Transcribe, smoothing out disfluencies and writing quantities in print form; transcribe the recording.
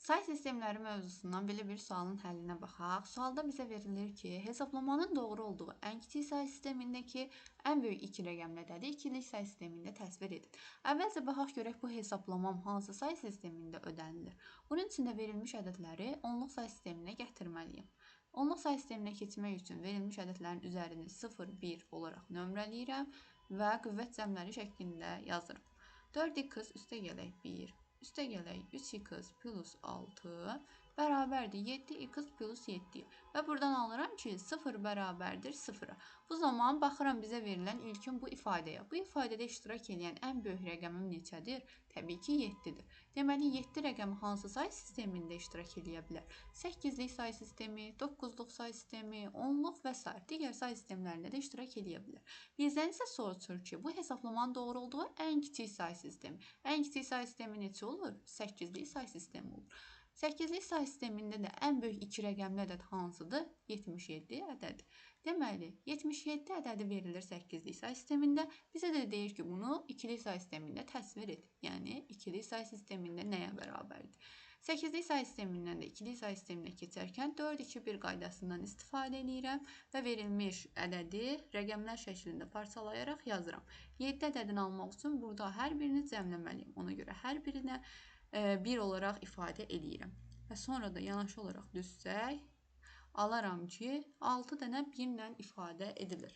Say sistemləri mövzusundan belə bir sualın həllinə baxaq. Sualda bizə verilir ki, hesablamanın doğru olduğu ən kiçik say sistemindəki ən böyük 2 rəqəm nədədir? İkilik say sistemində təsvir edin. Əvvəlcə baxaq görək bu hesablamam hansı say sistemində ödənilir. Bunun üçün də verilmiş ədədləri onluq say sisteminə gətirməliyim. Onluq say sisteminə keçmək üçün verilmiş ədədlərin üzərini 0, 1 olaraq nömrələyirəm və qüvvət cəmləri şəklində yazırım. 4x üstə gələk 1. Üstə gələk 3x plus 6 bərabərdir 7x plus 7. Və buradan alıram ki, 0 bərabərdir 0-a. Bu zaman baxıram bizə verilən ilkin bu ifadəyə. Bu ifadədə iştirak edən ən böyük rəqəmim neçədir? Təbii ki, 7-dir. Deməli, 7 rəqəmi hansı say sistemində iştirak edə bilər? 8-lik say sistemi, 9-luq say sistemi, 10-luq və s. digər say sistemlərində də iştirak edə bilər. Bizdən isə soruşur ki, bu hesablamanın doğru olduğu ən kiçik say sistemi. Ən kiçik say sistemi neçə olur? 8-lik say sistemi olur. 8-lik say sistemində də ən böyük 2 rəqəmli ədəd hansıdır? 77 ədədi. Deməli, 77 ədədi verilir 8-lik say sistemində. Bizə də deyir ki, bunu 2-lik say sistemində təsvir et. Yəni, 2-lik say sistemində nəyə bərabərdir? 8-lik say sistemindən də 2-lik say sisteminə keçərkən 4-2-1 qaydasından istifadə edirəm və verilmiş ədədi rəqəmlər şəklində parçalayaraq yazıram. 7 ədədini almaq üçün burada hər birini cəmləməliyim. Ona görə hər birinə 1 olaraq ifadə edirəm. Və sonra da yanaşı olaraq düzsək, alaram ki, 6 dənə 1 ilə ifadə edilir.